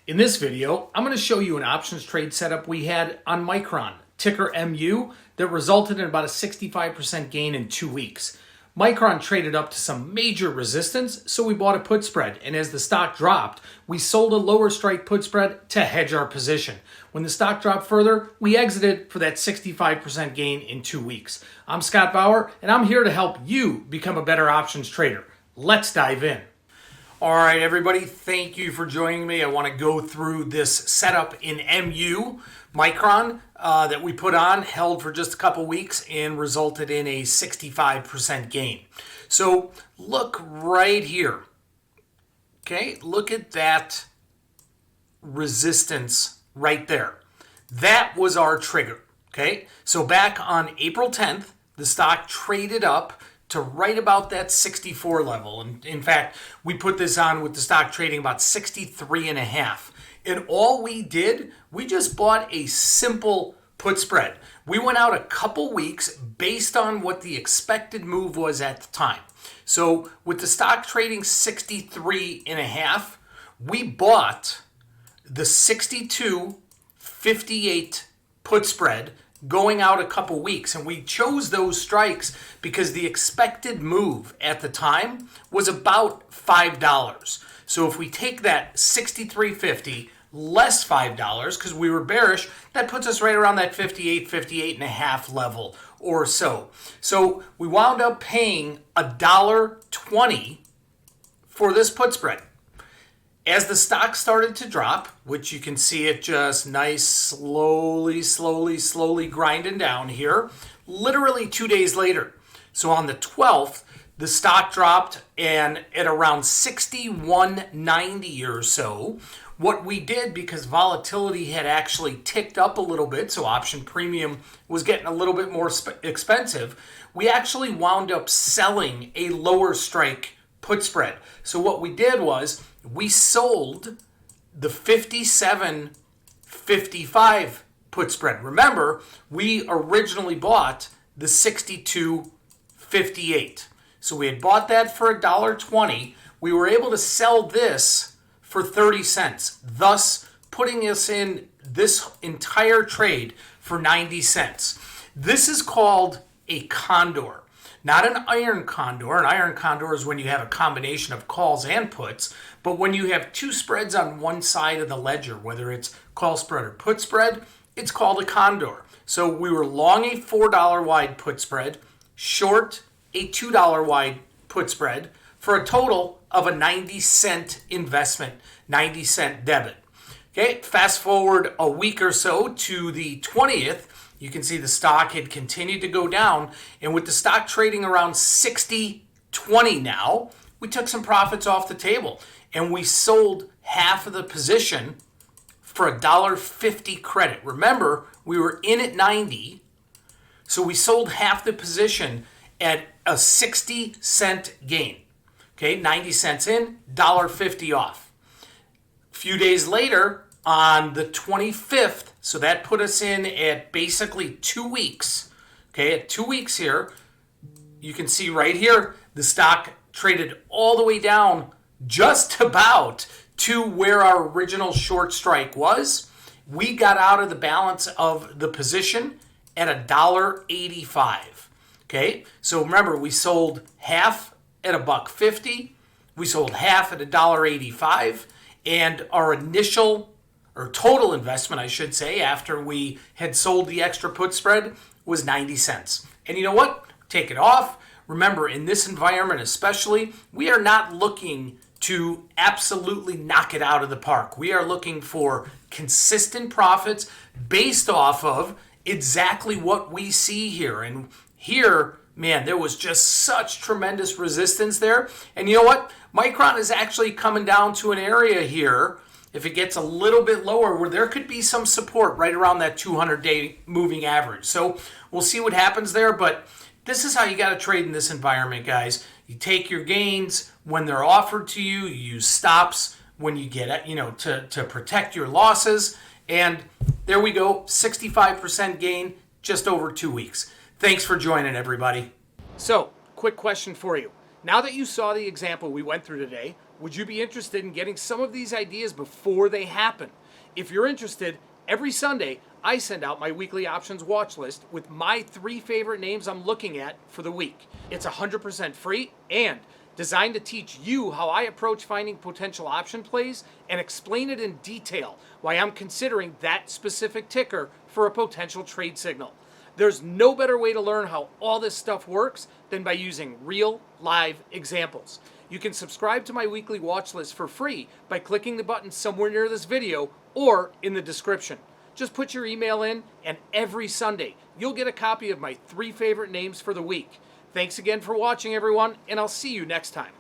In this video, I'm going to show you an options trade setup we had on Micron, ticker MU, that resulted in about a 65% gain in 2 weeks. Micron traded up to some major resistance, so we bought a put spread, and as the stock dropped, we sold a lower strike put spread to hedge our position. When the stock dropped further, we exited for that 65% gain in 2 weeks. I'm Scott Bauer, and I'm here to help you become a better options trader. Let's dive in. All right, everybody, thank you for joining me. I want to go through this setup in MU, Micron, that we put on, held for just a couple weeks, and resulted in a 65% gain. So look right here. Okay, look at that resistance right there. That was our trigger. Okay, so back on April 10th, the stock traded up to right about that 64 level. And in fact, we put this on with the stock trading about 63 and a half. And all we did, we just bought a simple put spread. We went out a couple weeks based on what the expected move was at the time. So with the stock trading 63 and a half, we bought the 62.58 put spread going out a couple weeks, and we chose those strikes because the expected move at the time was about $5. So if we take that 63.50 less $5 because we were bearish, that puts us right around that 58 and a half level or so. So we wound up paying $1.20 for this put spread. As the stock started to drop, which you can see it just nice, slowly grinding down here, literally 2 days later. So on the 12th, the stock dropped, and at around 61.90 or so, what we did, because volatility had actually ticked up a little bit, so option premium was getting a little bit more expensive, we actually wound up selling a lower strike put spread. So what we did was we sold the 57.55 put spread. Remember, we originally bought the 62.58. So we had bought that for $1.20. We were able to sell this for 30 cents, thus putting us in this entire trade for 90 cents. This is called a condor. Not an iron condor. An iron condor is when you have a combination of calls and puts, but when you have two spreads on one side of the ledger, whether it's call spread or put spread, it's called a condor. So we were long a $4 wide put spread, short a $2 wide put spread, for a total of a 90-cent investment, 90-cent debit. Okay, fast forward a week or so to the 20th, you can see the stock had continued to go down, and with the stock trading around 60.20 now, we took some profits off the table, and we sold half of the position for $1.50 credit. Remember, we were in at 90, so we sold half the position at a 60-cent gain. Okay, 90 cents in, $1.50 off. A few days later, on the 25th, so that put us in at basically 2 weeks. Okay, at 2 weeks here, you can see right here, the stock traded all the way down just about to where our original short strike was. We got out of the balance of the position at $1.85. Okay, so remember, we sold half at $1.50. We sold half at $1.85, and our initial or total investment, I should say, after we had sold the extra put spread was 90 cents. And you know what? Take it off. Remember, in this environment especially, we are not looking to absolutely knock it out of the park. We are looking for consistent profits based off of exactly what we see here. And here, man, there was just such tremendous resistance there. And you know what? Micron is actually coming down to an area here, if it gets a little bit lower, where there could be some support right around that 200-day moving average. So we'll see what happens there, but this is how you got to trade in this environment, guys. You take your gains when they're offered to you. You use stops when you get it, to protect your losses. And there we go, 65% gain just over 2 weeks. Thanks for joining, everybody. So, quick question for you. Now that you saw the example we went through today, Would you be interested in getting some of these ideas before they happen? If you're interested, every Sunday I send out my weekly options watch list with my 3 favorite names I'm looking at for the week. It's 100% free and designed to teach you how I approach finding potential option plays and explain it in detail why I'm considering that specific ticker for a potential trade signal. There's no better way to learn how all this stuff works than by using real, live examples. You can subscribe to my weekly watch list for free by clicking the button somewhere near this video or in the description. Just put your email in, and every Sunday you'll get a copy of my 3 favorite names for the week. Thanks again for watching, everyone, and I'll see you next time.